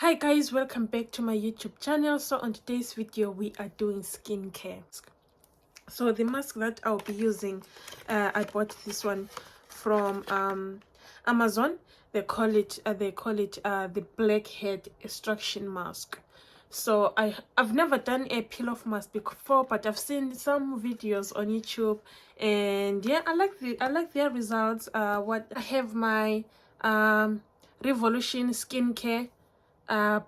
Hi guys, welcome back to my YouTube channel. So on today's video we are doing skincare. So the mask that I'll be using, I bought this one from Amazon. They call it the blackhead extraction mask. So I've never done a peel off mask before, but I've seen some videos on YouTube, and yeah, I like their results. What I have my Revolution skincare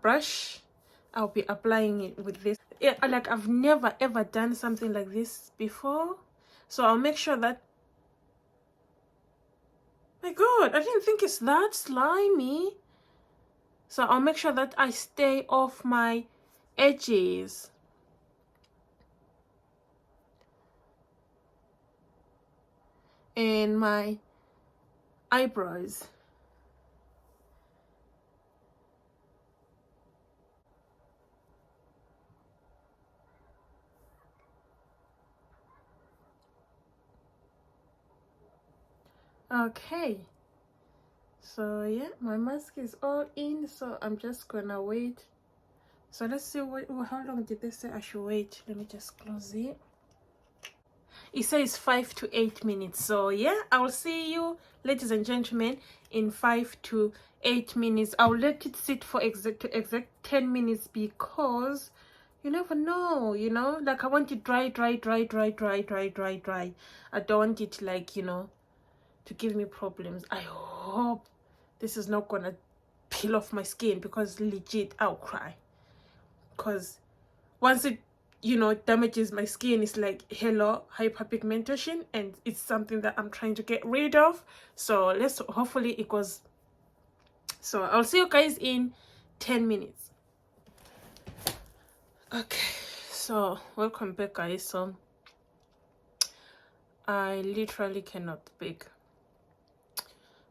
brush. I'll be applying it with this. Yeah, like I've never ever done something like this before, so I'll make sure that, my god, I didn't think it's that slimy. So I'll make sure that I stay off my edges and my eyebrows. Okay, so yeah, my mask is all in, so I'm just gonna wait. So let's see how long did they say I should wait. Let me just close it. It says 5 to 8 minutes. So yeah, I will see you, ladies and gentlemen, in 5 to 8 minutes. I'll let it sit for exact 10 minutes, because you never know, you know, like I want it dry. I don't want it, like, you know, to give me problems. I hope this is not gonna peel off my skin, because legit I'll cry, because once it, you know, damages my skin, it's like, hello, hyperpigmentation, and it's something that I'm trying to get rid of. So let's hopefully it goes. So I'll see you guys in 10 minutes. Okay, so welcome back guys. So I literally cannot speak.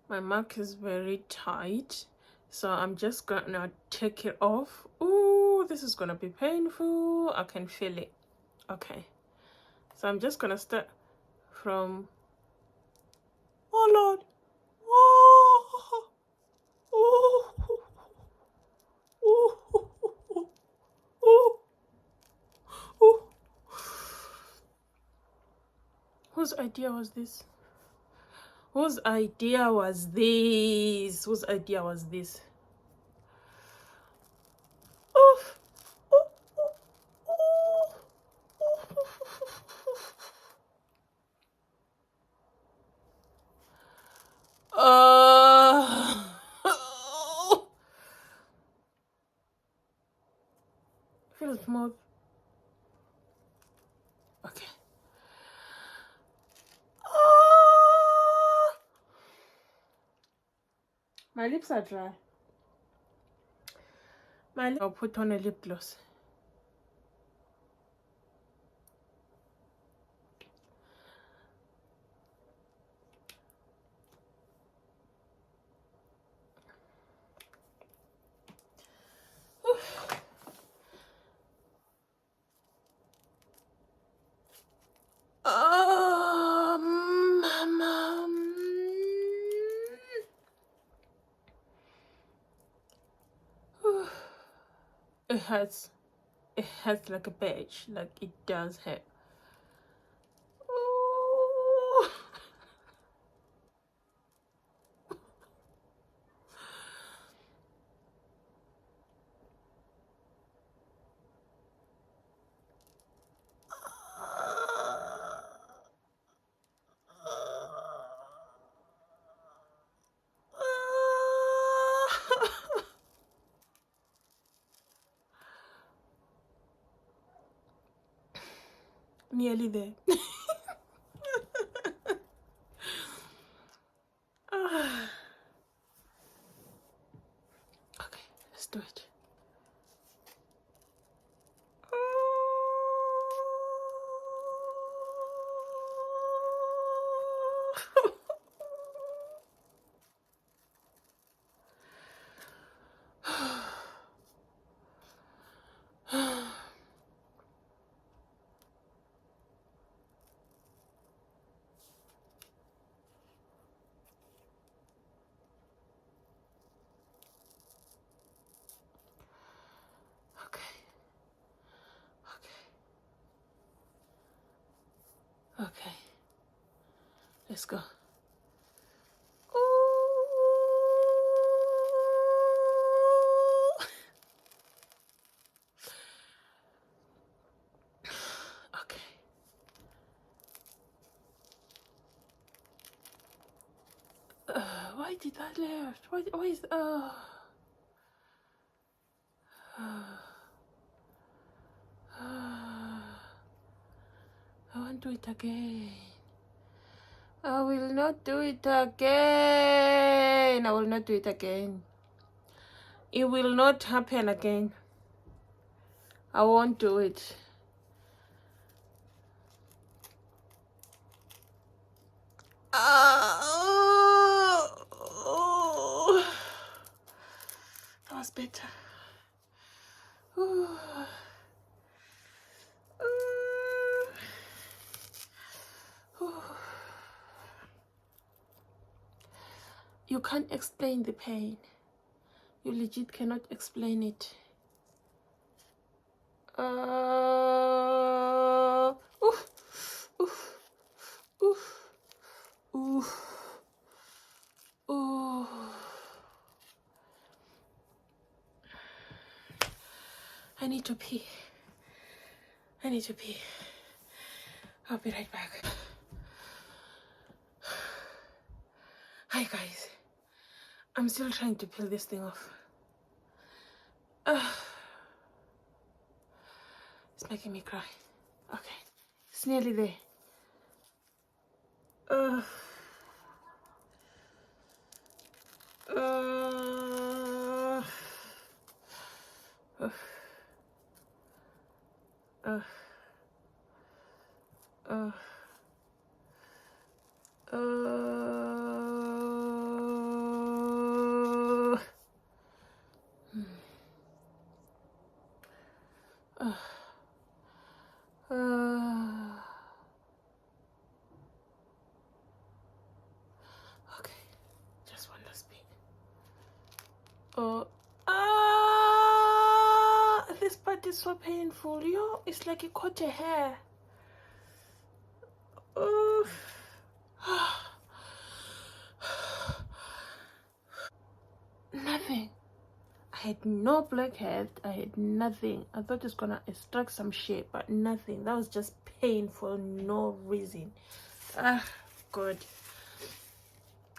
My mouth is very tight, so I'm just gonna take it off. Ooh, this is gonna be painful. I can feel it. Okay, so I'm just gonna start from, oh lord, oh, oh, oh, oh, oh, oh. Whose idea was this? Whose idea was this? Whose idea was this? Oof. Oof, oof, oof. Feels smooth. Okay. My lips are dry. I'll put on a lip gloss. Mama. It hurts. It hurts like a bitch. Like, it does hurt. Ooh. Nearly there. Okay, let's do it. Let's go. Okay. Why did I left? Why is I won't do it again. I will not do it again. I will not do it again. It will not happen again. I won't do it. That was better. You can't explain the pain. You legit cannot explain it. Oof, oof, oof, oof, oof. I need to pee. I need to pee. I'll be right back. Hi guys. I'm still trying to peel this thing off. It's making me cry. Okay. It's nearly there. Uh, uh, uh, uh, uh, okay, just one last bit. This part is so painful, yo. It's like it caught your hair. Nothing. I had no blackhead. I had nothing. I thought it's gonna extract some shit, but nothing. That was just pain for no reason. God.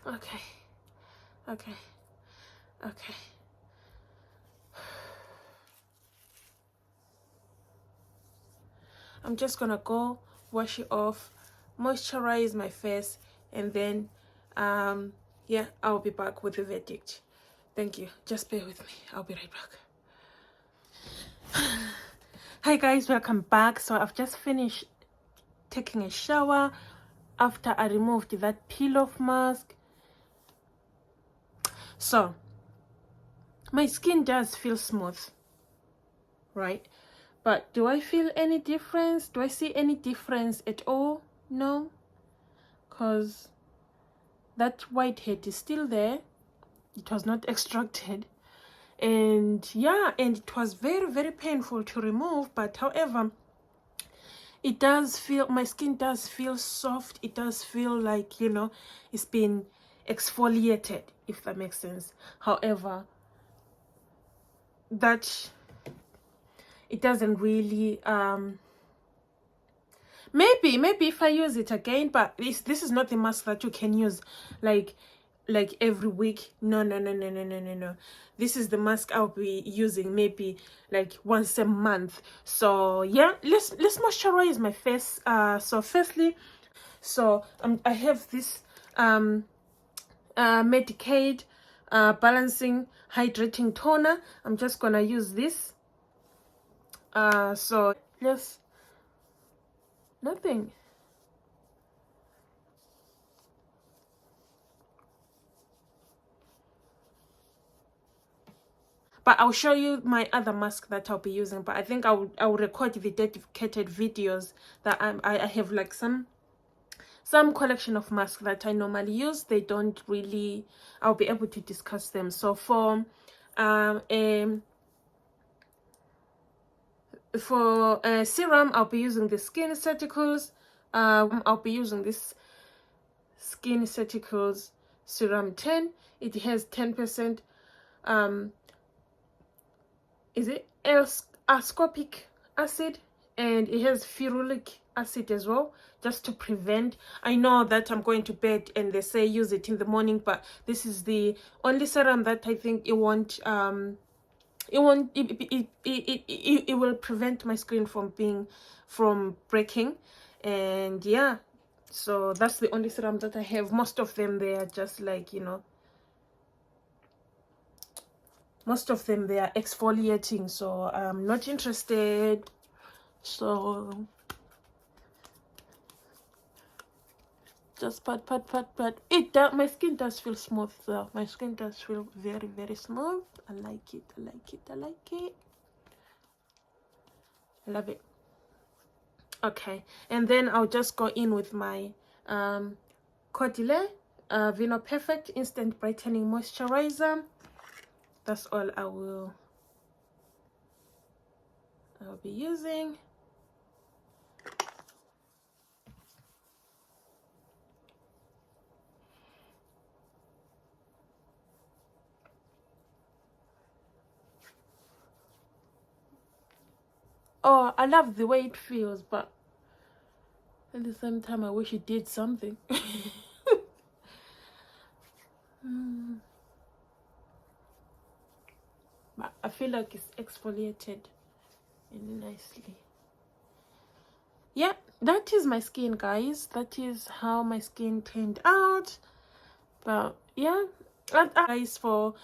Okay. Okay. Okay. I'm just gonna go wash it off, moisturize my face, and then yeah, I'll be back with the verdict. Thank you. Just bear with me. I'll be right back. Hi guys, welcome back. So I've just finished taking a shower after I removed that peel-off mask. So my skin does feel smooth, right? But do I feel any difference? Do I see any difference at all? No, because that whitehead is still there. It was not extracted. And yeah, and it was very, very painful to remove. But however, it does feel, my skin does feel soft. It does feel like, you know, it's been exfoliated, if that makes sense. However, that it doesn't really maybe if I use it again, but this is not the mask that you can use like every week. No. This is the mask I'll be using maybe like once a month. So yeah, let's moisturize my face. So firstly, I have this Medicaid balancing hydrating toner. I'm just gonna use this. So just nothing. But I'll show you my other mask that I'll be using. But I think I'll record the dedicated videos that I have like some collection of masks that I normally use. They don't really, I'll be able to discuss them. So for serum, I'll be using the Skin Aestheticals. I'll be using this Skin Ceticals Serum 10. It has 10% is it ascorbic acid, and it has ferulic acid as well, just to prevent. I know that I'm going to bed and they say use it in the morning, but this is the only serum that I think it will prevent my skin from breaking. And yeah, so that's the only serum that I have. Most of them, they are just like, you know, most of them, they are exfoliating, so I'm not interested. So just pat. It does, my skin does feel smooth though. My skin does feel very smooth. I like it. I love it. Okay, and then I'll just go in with my Caudalie Vino Perfect Instant Brightening Moisturizer. That's all I'll be using. Oh, I love the way it feels, but at the same time, I wish it did something. But I feel like it's exfoliated really nicely. Yeah, that is my skin, guys. That is how my skin turned out. But yeah, guys, for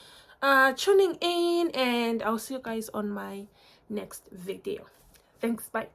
tuning in, and I'll see you guys on my next video. Thanks, bye.